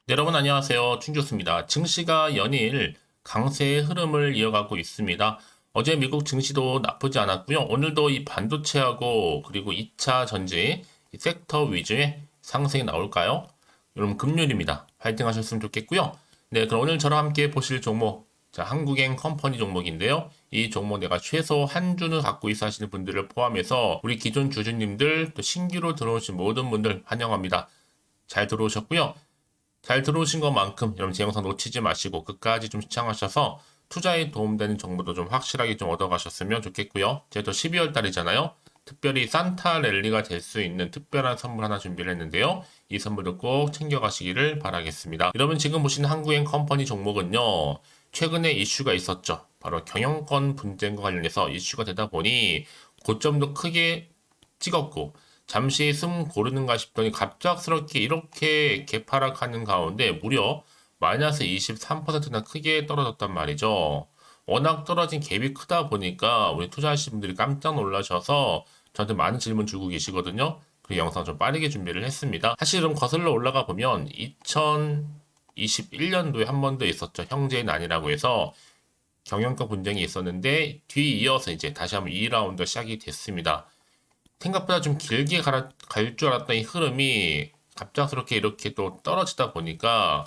네, 여러분 안녕하세요. 충주스입니다. 증시가 연일 강세의 흐름을 이어가고 있습니다. 어제 미국 증시도 나쁘지 않았고요. 오늘도 이 반도체하고 그리고 2차 전지 이 섹터 위주의 상승이 나올까요? 여러분 금요일입니다. 파이팅 하셨으면 좋겠고요. 네, 그럼 오늘 저랑 함께 보실 종목, 자, 한국엔 컴퍼니 종목인데요. 이 종목 내가 최소 한 주는 갖고 있어 하시는 분들을 포함해서 우리 기존 주주님들 또 신규로 들어오신 모든 분들 환영합니다. 잘 들어오셨고요. 잘 들어오신 것만큼 여러분 제 영상 놓치지 마시고 끝까지 좀 시청하셔서 투자에 도움되는 정보도 좀 확실하게 좀 얻어가셨으면 좋겠고요. 제가 또 12월 달이잖아요. 특별히 산타 랠리가 될 수 있는 특별한 선물 하나 준비를 했는데요. 이 선물도 꼭 챙겨가시기를 바라겠습니다. 여러분 지금 보시는 한국엔 컴퍼니 종목은요. 최근에 이슈가 있었죠. 바로 경영권 분쟁과 관련해서 이슈가 되다 보니 고점도 크게 찍었고 잠시 숨 고르는가 싶더니 갑작스럽게 이렇게 개파락하는 가운데 무려 마이너스 23%나 크게 떨어졌단 말이죠. 워낙 떨어진 갭이 크다 보니까 우리 투자하시는 분들이 깜짝 놀라셔서 저한테 많은 질문 주고 계시거든요. 그 영상 좀 빠르게 준비를 했습니다. 사실 좀 거슬러 올라가 보면 2021년도에 한 번 더 있었죠. 형제의 난이라고 해서 경영권 분쟁이 있었는데 뒤이어서 이제 다시 한번 2라운드 시작이 됐습니다. 생각보다 좀 길게 갈 줄 알았던 이 흐름이 갑작스럽게 이렇게 또 떨어지다 보니까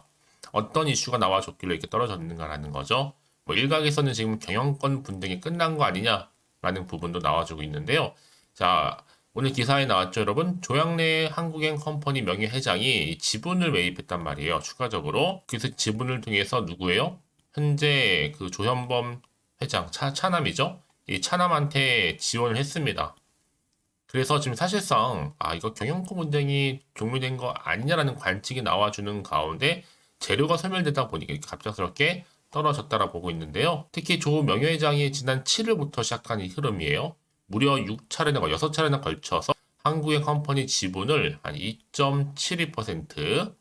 어떤 이슈가 나와줬길래 이렇게 떨어졌는가라는 거죠. 뭐 일각에서는 지금 경영권 분쟁이 끝난 거 아니냐라는 부분도 나와주고 있는데요. 자, 오늘 기사에 나왔죠, 여러분. 조양래 한국엔 컴퍼니 명예회장이 지분을 매입했단 말이에요. 추가적으로. 그래서 지분을 통해서 누구예요? 현재 그 조현범 회장, 차남이죠. 이 차남한테 지원을 했습니다. 그래서 지금 사실상 이거 경영권 분쟁이 종료된 거 아니냐라는 관측이 나와주는 가운데 재료가 소멸되다 보니까 이렇게 갑작스럽게 떨어졌다라 보고 있는데요. 특히 조 명예회장이 지난 7일부터 시작한 이 흐름이에요. 무려 6차례나 6차례나 걸쳐서 한국의 컴퍼니 지분을 한 2.72%,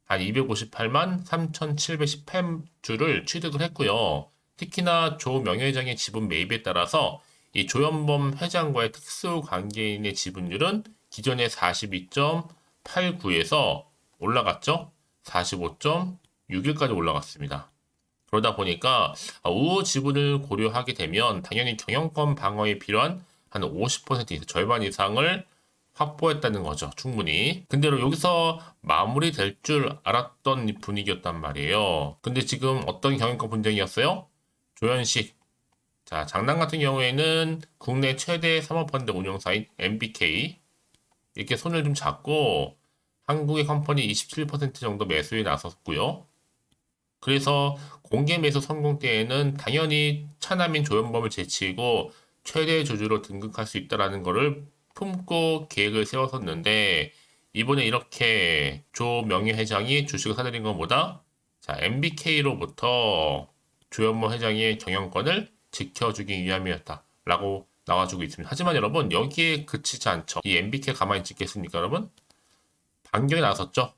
한 258만 3,718주를 취득을 했고요. 특히나 조 명예회장의 지분 매입에 따라서 이 조현범 회장과의 특수 관계인의 지분율은 기존의 42.89에서 올라갔죠. 45.61까지 올라갔습니다. 그러다 보니까 우호 지분을 고려하게 되면 당연히 경영권 방어에 필요한 한 50% 절반 이상을 확보했다는 거죠. 충분히. 근데 여기서 마무리될 줄 알았던 분위기였단 말이에요. 근데 지금 어떤 경영권 분쟁이었어요? 조현식. 자, 장남 같은 경우에는 국내 최대 사모펀드 운용사인 MBK 이렇게 손을 좀 잡고 한국의 컴퍼니 27% 정도 매수에 나섰고요. 그래서 공개 매수 성공 때에는 당연히 차남인 조현범을 제치고 최대 주주로 등극할 수 있다라는 거를 품고 계획을 세웠었는데 이번에 이렇게 조 명예회장이 주식을 사들인 것보다 자, MBK로부터 조현범 회장의 경영권을 지켜주기 위함이었다라고 나와주고 있습니다. 하지만 여러분 여기에 그치지 않죠. 이 MBK 가만히 있겠습니까, 여러분? 반격이 나섰죠.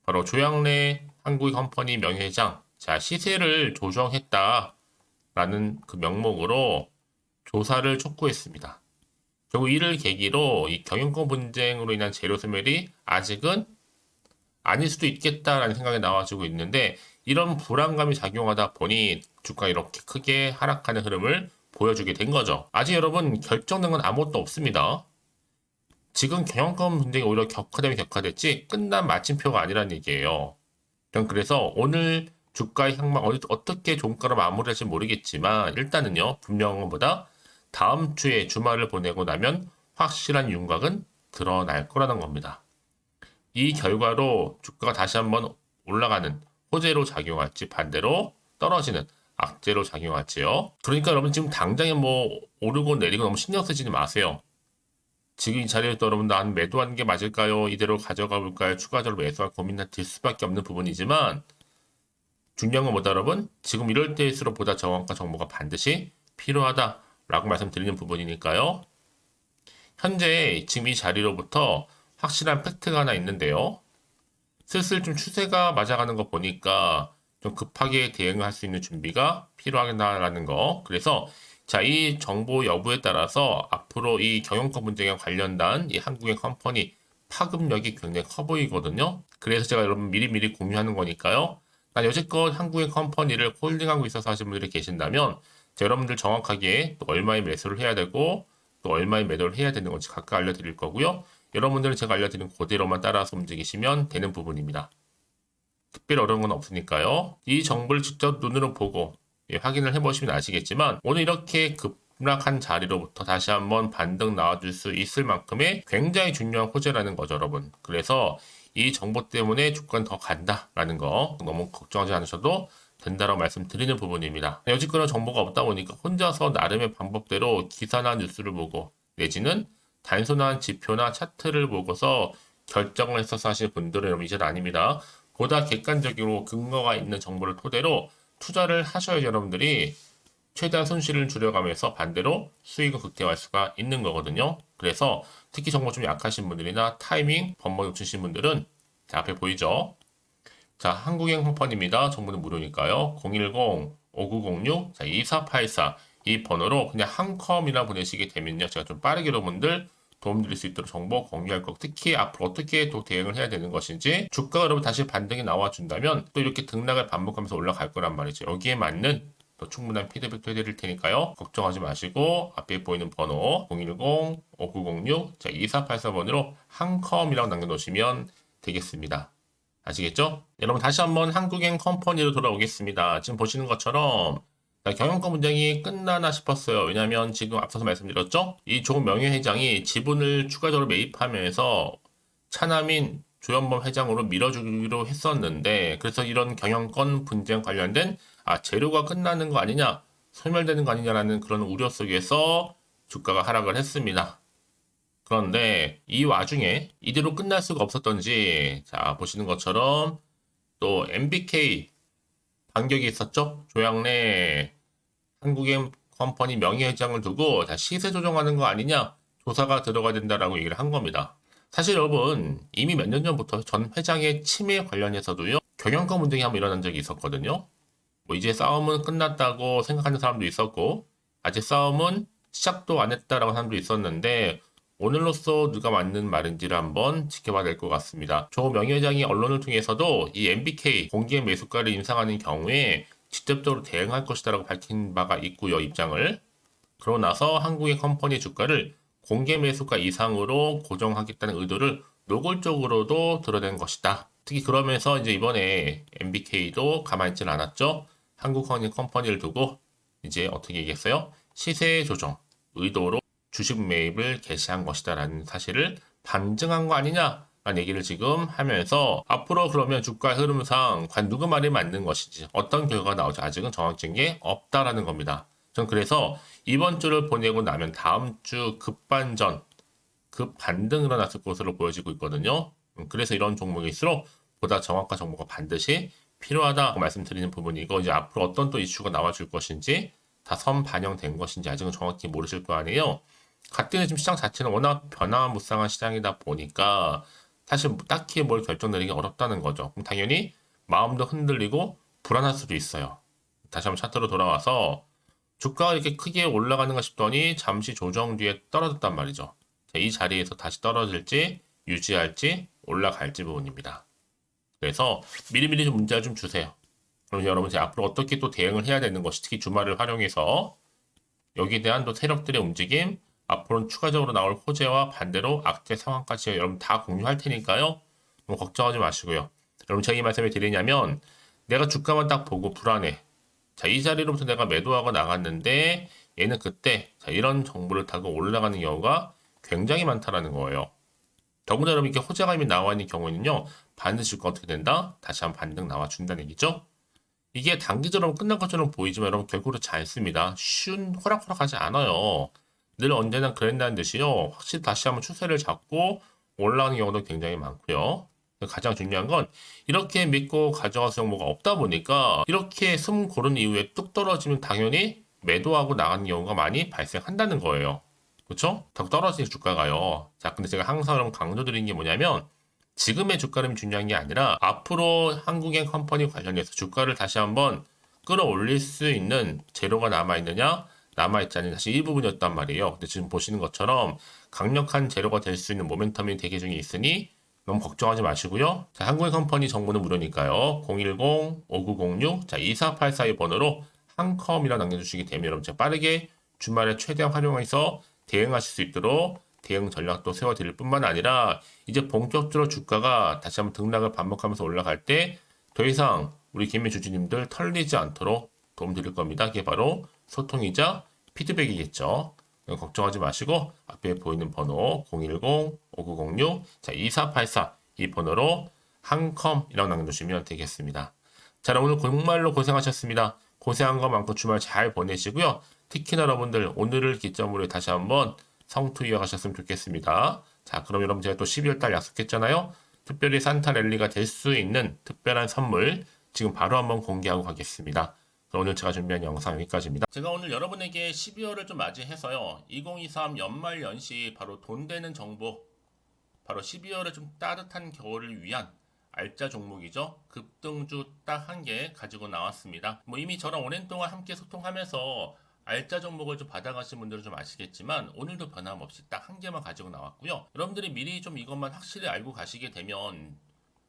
바로 조양래 한국의 컴퍼니 명예회장, 자 시세를 조정했다라는 그 명목으로 조사를 촉구했습니다. 결국 이를 계기로 이 경영권 분쟁으로 인한 재료 소멸이 아직은 아닐 수도 있겠다라는 생각이 나와주고 있는데 이런 불안감이 작용하다 보니 주가 이렇게 크게 하락하는 흐름을 보여주게 된 거죠. 아직 여러분 결정된 건 아무것도 없습니다. 지금 경영권 분쟁이 오히려 격화되면 격화됐지 끝난 마침표가 아니라는 얘기예요. 그래서 오늘 주가의 향방 어떻게 종가로 마무리할지 모르겠지만 일단은요 분명한 것보다 다음 주에 주말을 보내고 나면 확실한 윤곽은 드러날 거라는 겁니다. 이 결과로 주가가 다시 한번 올라가는 호재로 작용할지 반대로 떨어지는 악재로 작용할지요. 그러니까 여러분 지금 당장에 뭐 오르고 내리고 너무 신경 쓰지 마세요. 지금 이 자리에서 여러분 난 매도하는 게 맞을까요? 이대로 가져가 볼까요? 추가적으로 매수할 고민이 들 수밖에 없는 부분이지만 중요한 건 뭐다 여러분? 지금 이럴 때일수록 보다 정확한 정보가 반드시 필요하다라고 말씀드리는 부분이니까요. 현재 지금 이 자리로부터 확실한 팩트가 하나 있는데요. 슬슬 좀 추세가 맞아가는 거 보니까 좀 급하게 대응할 수 있는 준비가 필요하다라는 거. 그래서 자, 이 정보 여부에 따라서 앞으로 이 경영권 분쟁에 관련된 이 한국의 컴퍼니 파급력이 굉장히 커 보이거든요. 그래서 제가 여러분 미리미리 공유하는 거니까요. 난 여지껏 한국의 컴퍼니를 홀딩하고 있어서 하신 분들이 계신다면 여러분들 정확하게 또 얼마의 매수를 해야 되고 또 얼마의 매도를 해야 되는 건지 각각 알려드릴 거고요. 여러분들은 제가 알려드린 그대로만 따라서 움직이시면 되는 부분입니다. 특별히 어려운 건 없으니까요. 이 정보를 직접 눈으로 보고 확인을 해보시면 아시겠지만 오늘 이렇게 급락한 자리로부터 다시 한번 반등 나와줄 수 있을 만큼의 굉장히 중요한 호재라는 거죠, 여러분. 그래서 이 정보 때문에 주가는 더 간다라는 거 너무 걱정하지 않으셔도 된다라고 말씀드리는 부분입니다. 여지껏은 정보가 없다 보니까 혼자서 나름의 방법대로 기사나 뉴스를 보고 내지는 단순한 지표나 차트를 보고서 결정을 했어서 하시는 분들은 여러분 이제 아닙니다. 보다 객관적으로 근거가 있는 정보를 토대로 투자를 하셔야 여러분들이 최대한 손실을 줄여가면서 반대로 수익을 극대화할 수가 있는 거거든요. 그래서 특히 정보 좀 약하신 분들이나 타이밍, 번번 놓치신 분들은 자, 앞에 보이죠? 자, 한국행 컴퍼니입니다. 정보는 무료니까요. 010-5906-2484 이 번호로 그냥 한컴이라 보내시게 되면요. 제가 좀 빠르게 여러분들 도움드릴 수 있도록 정보 공유할 거 특히 앞으로 어떻게 또 대응을 해야 되는 것인지 주가가 여러분 다시 반등이 나와준다면 또 이렇게 등락을 반복하면서 올라갈 거란 말이죠. 여기에 맞는 또 충분한 피드백도 해드릴 테니까요. 걱정하지 마시고 앞에 보이는 번호 010-5906-2484번으로 한컴이라고 남겨놓으시면 되겠습니다. 아시겠죠? 여러분 다시 한번 한국행 컴퍼니로 돌아오겠습니다. 지금 보시는 것처럼 경영권 분쟁이 끝나나 싶었어요. 왜냐하면 지금 앞서서 말씀드렸죠? 이 조명희 회장이 지분을 추가적으로 매입하면서 차남인 조현범 회장으로 밀어주기로 했었는데 그래서 이런 경영권 분쟁 관련된 재료가 끝나는 거 아니냐 소멸되는 거 아니냐라는 그런 우려 속에서 주가가 하락을 했습니다. 그런데 이 와중에 이대로 끝날 수가 없었던지 자 보시는 것처럼 또 MBK 반격이 있었죠. 조양래 한국행 컴퍼니 명의회장을 두고 시세 조정하는 거 아니냐 조사가 들어가야 된다라고 얘기를 한 겁니다. 사실 여러분 이미 몇 년 전부터 전 회장의 침해 관련해서도요 경영권 분쟁이 한번 일어난 적이 있었거든요. 뭐 이제 싸움은 끝났다고 생각하는 사람도 있었고 아직 싸움은 시작도 안 했다라고 하는 사람도 있었는데 오늘로써 누가 맞는 말인지를 한번 지켜봐야 될 것 같습니다. 조 명예회장이 언론을 통해서도 이 MBK 공개 매수가를 인상하는 경우에 직접적으로 대응할 것이다라고 밝힌 바가 있고요, 입장을. 그러고 나서 한국의 컴퍼니 주가를 공개 매수가 이상으로 고정하겠다는 의도를 노골적으로도 드러낸 것이다. 특히 그러면서 이제 이번에 MBK도 가만히 있질 않았죠. 한국 컴퍼니를 두고 이제 어떻게 얘기했어요? 시세 조정 의도로 주식 매입을 개시한 것이다라는 사실을 반증한 거 아니냐라는 얘기를 지금 하면서 앞으로 그러면 주가 흐름상 과연 누구 말이 맞는 것인지 어떤 결과가 나오지 아직은 정확한 게 없다라는 겁니다. 전 그래서 이번 주를 보내고 나면 다음 주 급반전, 급반등 일어났을 것으로 보여지고 있거든요. 그래서 이런 종목일수록 보다 정확한 정보가 반드시 필요하다고 말씀드리는 부분이고 이제 앞으로 어떤 또 이슈가 나와줄 것인지 다 선 반영된 것인지 아직은 정확히 모르실 거 아니에요. 같은 지금 시장 자체는 워낙 변화무쌍한 시장이다 보니까 사실 딱히 뭘 결정내리기 어렵다는 거죠. 그럼 당연히 마음도 흔들리고 불안할 수도 있어요. 다시 한번 차트로 돌아와서 주가가 이렇게 크게 올라가는가 싶더니 잠시 조정 뒤에 떨어졌단 말이죠. 자, 이 자리에서 다시 떨어질지 유지할지 올라갈지 부분입니다. 그래서 미리미리 좀 문자를 좀 주세요. 그럼 여러분 이제 앞으로 어떻게 또 대응을 해야 되는 것이 특히 주말을 활용해서 여기에 대한 또 세력들의 움직임 앞으로는 추가적으로 나올 호재와 반대로 악재 상황까지 여러분 다 공유할 테니까요. 너무 걱정하지 마시고요. 여러분 제가 이 말씀을 드리냐면 내가 주가만 딱 보고 불안해. 자, 이 자리로부터 내가 매도하고 나갔는데 얘는 그때 자, 이런 정보를 타고 올라가는 경우가 굉장히 많다라는 거예요. 더구나 여러분 이렇게 호재감이 나와 있는 경우에는요. 반드시 주가 어떻게 된다? 다시 한번 반등 나와준다는 얘기죠. 이게 단기적으로 끝난 것처럼 보이지만 여러분 결국 그렇지 않습니다. 쉬운 호락호락하지 않아요. 늘 언제나 그랬다는 듯이요. 확실히 다시 한번 추세를 잡고 올라가는 경우도 굉장히 많고요. 가장 중요한 건 이렇게 믿고 가져가서 뭐가 없다 보니까 이렇게 숨 고른 이후에 뚝 떨어지면 당연히 매도하고 나가는 경우가 많이 발생한다는 거예요. 그렇죠? 더 떨어지는 주가가요. 자, 근데 제가 항상 여러분 강조드리는 게 뭐냐면 지금의 주가름이 중요한 게 아니라 앞으로 한국의 컴퍼니 관련해서 주가를 다시 한번 끌어올릴 수 있는 재료가 남아있느냐 남아있지 않은 사실 일부분이었단 말이에요. 근데 지금 보시는 것처럼 강력한 재료가 될 수 있는 모멘텀이 대기 중에 있으니 너무 걱정하지 마시고요. 자, 한국의 컴퍼니 정보는 무료니까요. 010-5906, 자, 2484의 번호로 한컴이라 남겨주시게 되면 여러분 제가 빠르게 주말에 최대한 활용해서 대응하실 수 있도록 대응 전략도 세워드릴 뿐만 아니라 이제 본격적으로 주가가 다시 한번 등락을 반복하면서 올라갈 때 더 이상 우리 김민 주주님들 털리지 않도록 도움드릴 겁니다. 그게 바로 소통이자 피드백이겠죠. 걱정하지 마시고 앞에 보이는 번호 010-5906, 자, 2484 이 번호로 한컴이라고 남겨주시면 되겠습니다. 자, 오늘 정말로 고생하셨습니다. 고생한 거 많고 주말 잘 보내시고요. 특히나 여러분들 오늘을 기점으로 다시 한번 성투 이어가셨으면 좋겠습니다. 자, 그럼 여러분 제가 또 12월 달 약속했잖아요. 특별히 산타 랠리가 될 수 있는 특별한 선물 지금 바로 한번 공개하고 가겠습니다. 오늘 제가 준비한 영상 여기까지입니다. 제가 오늘 여러분에게 12월을 좀 맞이해서요. 2023 연말 연시 바로 돈 되는 정보, 바로 12월에 좀 따뜻한 겨울을 위한 알짜 종목이죠. 급등주 딱 한 개 가지고 나왔습니다. 뭐 이미 저랑 오랜 동안 함께 소통하면서 알짜 종목을 좀 받아가신 분들은 좀 아시겠지만 오늘도 변함없이 딱 한 개만 가지고 나왔고요. 여러분들이 미리 좀 이것만 확실히 알고 가시게 되면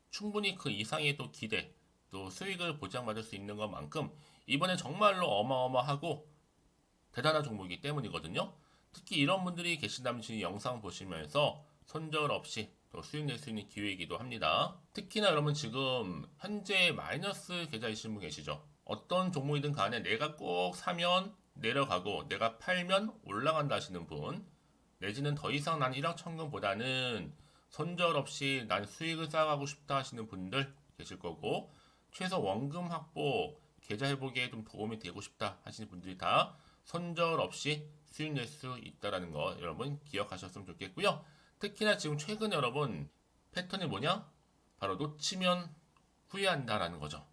충분히 그 이상의 또 기대, 또 수익을 보장받을 수 있는 것만큼 이번에 정말로 어마어마하고 대단한 종목이기 때문이거든요. 특히 이런 분들이 계신다면 지금 영상 보시면서 손절 없이 또 수익 낼 수 있는 기회이기도 합니다. 특히나 여러분 지금 현재 마이너스 계좌이신 분 계시죠? 어떤 종목이든 간에 내가 꼭 사면 내려가고 내가 팔면 올라간다 하시는 분, 내지는 더 이상 난 1억 천금보다는 손절 없이 난 수익을 쌓아가고 싶다 하시는 분들 계실 거고, 최소 원금 확보, 계좌 회복에 좀 도움이 되고 싶다 하시는 분들이 다 손절 없이 수익 낼 수 있다는 거 여러분 기억하셨으면 좋겠고요. 특히나 지금 최근 여러분 패턴이 뭐냐? 바로 놓치면 후회한다라는 거죠.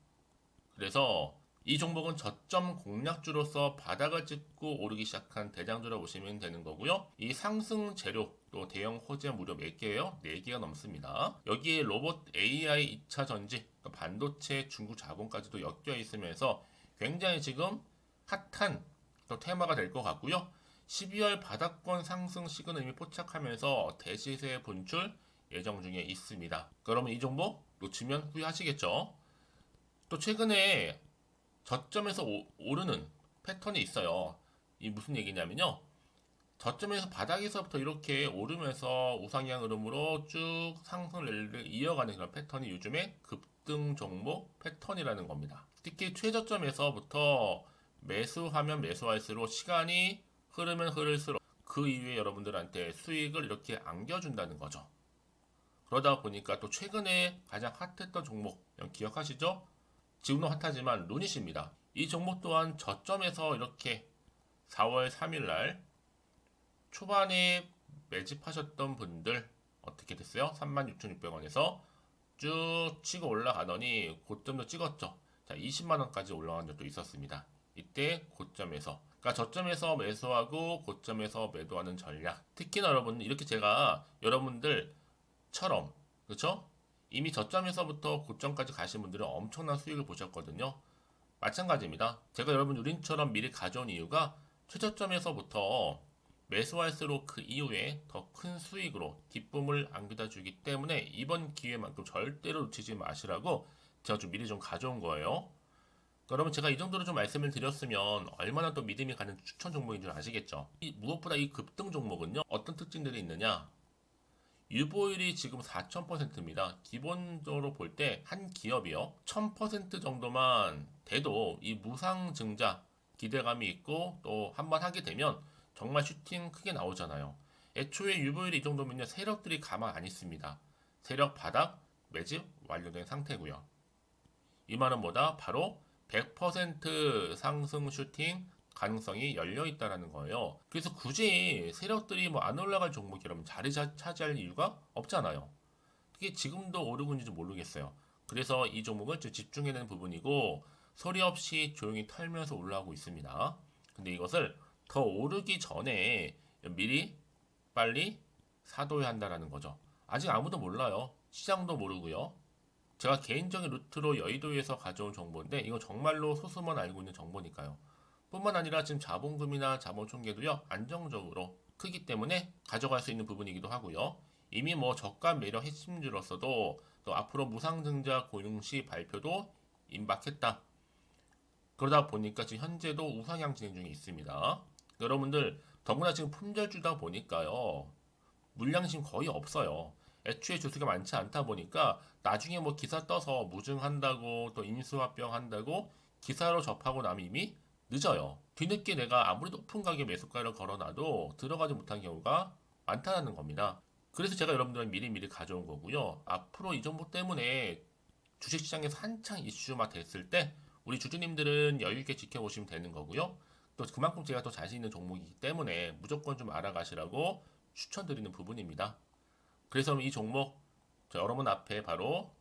그래서 이 종목은 저점 공략주로서 바닥을 찍고 오르기 시작한 대장주라고 보시면 되는 거고요. 이 상승 재료 또 대형 호재 무려 몇 개예요? 4개가 넘습니다. 여기에 로봇 AI 2차 전지, 그러니까 반도체 중국 자본까지도 엮여 있으면서 굉장히 지금 핫한 또 테마가 될 것 같고요. 12월 바닥권 상승 시그널 이미 포착하면서 대시세 분출 예정 중에 있습니다. 그러면 이 종목 놓치면 후회하시겠죠? 또 최근에 저점에서 오르는 패턴이 있어요. 이 무슨 얘기냐면요. 저점에서 바닥에서부터 이렇게 오르면서 우상향 흐름으로 쭉 상승 랠리를 이어가는 그런 패턴이 요즘에 급등 종목 패턴이라는 겁니다. 특히 최저점에서부터 매수하면 매수할수록 시간이 흐르면 흐를수록 그 이후에 여러분들한테 수익을 이렇게 안겨준다는 거죠. 그러다 보니까 또 최근에 가장 핫했던 종목 기억하시죠? 지금도 핫하지만 루닛입니다. 이 종목 또한 저점에서 이렇게 4월 3일 날 초반에 매집하셨던 분들 어떻게 됐어요? 36,600원에서 쭉 치고 올라가더니 고점도 찍었죠. 자, 20만원까지 올라간 적도 있었습니다. 이때 고점에서, 그러니까 저점에서 매수하고 고점에서 매도하는 전략. 특히나 여러분 이렇게 제가 여러분들처럼, 그렇죠? 이미 저점에서부터 고점까지 가신 분들은 엄청난 수익을 보셨거든요. 마찬가지입니다. 제가 여러분 우린처럼 미리 가져온 이유가 최저점에서부터 매수할수록 그 이후에 더 큰 수익으로 기쁨을 안겨다 주기 때문에 이번 기회만큼 절대로 놓치지 마시라고 제가 좀 미리 좀 가져온 거예요. 그러면 제가 이 정도로 좀 말씀을 드렸으면 얼마나 또 믿음이 가는 추천 종목인 줄 아시겠죠? 무엇보다 이 급등 종목은요, 어떤 특징들이 있느냐? 유보율이 지금 4000%입니다. 기본적으로 볼 때 한 기업이요 1000% 정도만 돼도 이 무상증자 기대감이 있고 또 한번 하게 되면 정말 슈팅 크게 나오잖아요. 애초에 유보율이 이 정도면요 세력들이 가만 안 있습니다. 세력 바닥 매집 완료된 상태고요. 이 말은 뭐다? 바로 100% 상승 슈팅 가능성이 열려 있다라는 거예요. 그래서 굳이 세력들이 뭐 안 올라갈 종목이 여러분 자리 차지할 이유가 없잖아요. 그게 지금도 오르고 있는지 모르겠어요. 그래서 이 종목은 집중해야 되는 부분이고 소리 없이 조용히 털면서 올라오고 있습니다. 근데 이것을 더 오르기 전에 미리 빨리 사둬야 한다라는 거죠. 아직 아무도 몰라요. 시장도 모르고요. 제가 개인적인 루트로 여의도에서 가져온 정보인데 이거 정말로 소수만 알고 있는 정보니까요. 뿐만 아니라 지금 자본금이나 자본 총계도요, 안정적으로 크기 때문에 가져갈 수 있는 부분이기도 하고요. 이미 뭐 저가 매력 핵심주로서도 또 앞으로 무상증자 고용시 발표도 임박했다. 그러다 보니까 지금 현재도 우상향 진행 중에 있습니다. 여러분들 더구나 지금 품절주다 보니까요. 물량이 지금 거의 없어요. 애초에 주수가 많지 않다 보니까 나중에 뭐 기사 떠서 무증한다고 또 인수합병 한다고 기사로 접하고 나면 이미 늦어요. 뒤늦게 내가 아무리 높은 가격 매수가를 걸어놔도 들어가지 못한 경우가 많다는 겁니다. 그래서 제가 여러분들은 미리미리 가져온 거고요. 앞으로 이 정보 때문에 주식시장에서 한창 이슈가 됐을 때 우리 주주님들은 여유있게 지켜보시면 되는 거고요. 또 그만큼 제가 더 자신 있는 종목이기 때문에 무조건 좀 알아가시라고 추천드리는 부분입니다. 그래서 이 종목 여러분 앞에 바로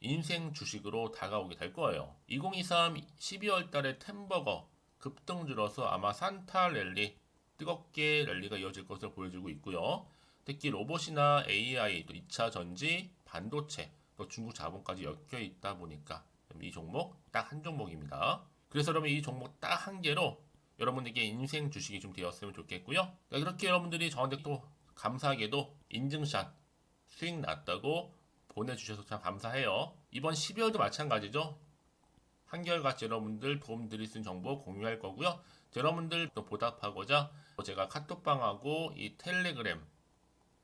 인생 주식으로 다가오게 될 거예요. 2023 12월 달에 템버거 급등주로서 아마 산타 랠리 뜨겁게 랠리가 이어질 것을 보여주고 있고요. 특히 로봇이나 AI, 또 2차 전지, 반도체, 또 중국 자본까지 엮여 있다 보니까 이 종목 딱 한 종목입니다. 그래서 여러분 이 종목 딱 한 개로 여러분에게 인생 주식이 좀 되었으면 좋겠고요. 그렇게 여러분들이 저한테 또 감사하게도 인증샷 수익 났다고 보내주셔서 참 감사해요. 이번 12월도 마찬가지죠. 한결같이 여러분들 도움 드릴 수 있는 정보 공유할 거고요. 여러분들 또 보답하고자 제가 카톡방하고 이 텔레그램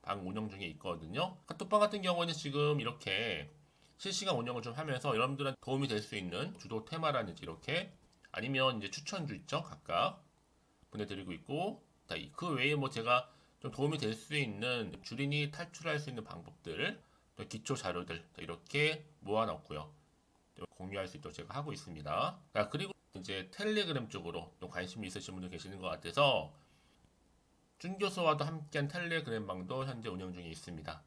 방 운영 중에 있거든요. 카톡방 같은 경우는 지금 이렇게 실시간 운영을 좀 하면서 여러분들한테 도움이 될 수 있는 주도 테마라든지 이렇게 아니면 이제 추천주 있죠. 각각 보내드리고 있고 그 외에 뭐 제가 좀 도움이 될 수 있는 주린이 탈출할 수 있는 방법들 기초 자료들 이렇게 모아놨고요. 공유할 수 있도록 제가 하고 있습니다. 그리고 이제 텔레그램 쪽으로 좀 관심이 있으신 분들 계시는 것 같아서 준 교수와도 함께한 텔레그램 방도 현재 운영 중에 있습니다.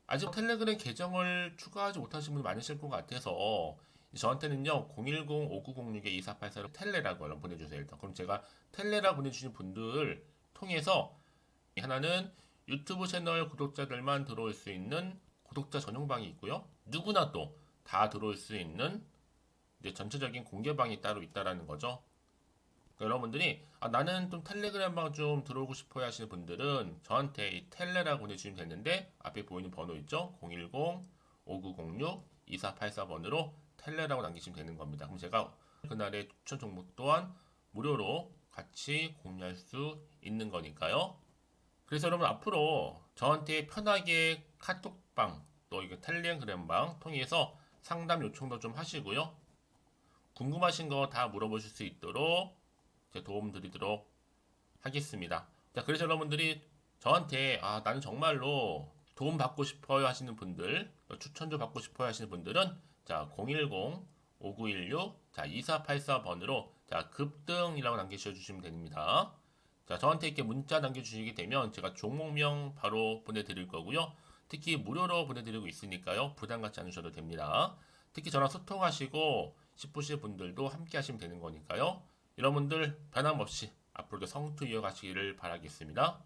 아직 텔레그램 계정을 추가하지 못하신 분이 많으실 것 같아서 저한테는요 010-5906-2484로 텔레라고 연락 보내주세요. 일단 그럼 제가 텔레라 보내주신 분들 통해서 하나는 유튜브 채널 구독자들만 들어올 수 있는 구독자 전용방이 있고요. 누구나 또 다 들어올 수 있는 이제 전체적인 공개방이 따로 있다라는 거죠. 그러니까 여러분들이 나는 좀 텔레그램 방 좀 들어오고 싶어야 하시는 분들은 저한테 이 텔레라고 보내주시면 되는데 앞에 보이는 번호 있죠? 010-5906-2484번으로 텔레라고 남기시면 되는 겁니다. 그럼 제가 그날의 추천 종목 또한 무료로 같이 공유할 수 있는 거니까요. 그래서 여러분 앞으로 저한테 편하게 카톡방 또 이거 텔레그램방 통해서 상담 요청도 좀 하시고요. 궁금하신 거 다 물어보실 수 있도록 제가 도움 드리도록 하겠습니다. 자, 그래서 여러분들이 저한테 나는 정말로 도움 받고 싶어요 하시는 분들, 추천도 받고 싶어요 하시는 분들은 자, 010-5916 자, 2484번으로 자, 급등이라고 남기셔 주시면 됩니다. 자, 저한테 이렇게 문자 남겨주시게 되면 제가 종목명 바로 보내드릴 거고요. 특히 무료로 보내드리고 있으니까요. 부담 갖지 않으셔도 됩니다. 특히 저랑 소통하시고 싶으신 분들도 함께 하시면 되는 거니까요. 여러분들 변함없이 앞으로도 성투 이어가시기를 바라겠습니다.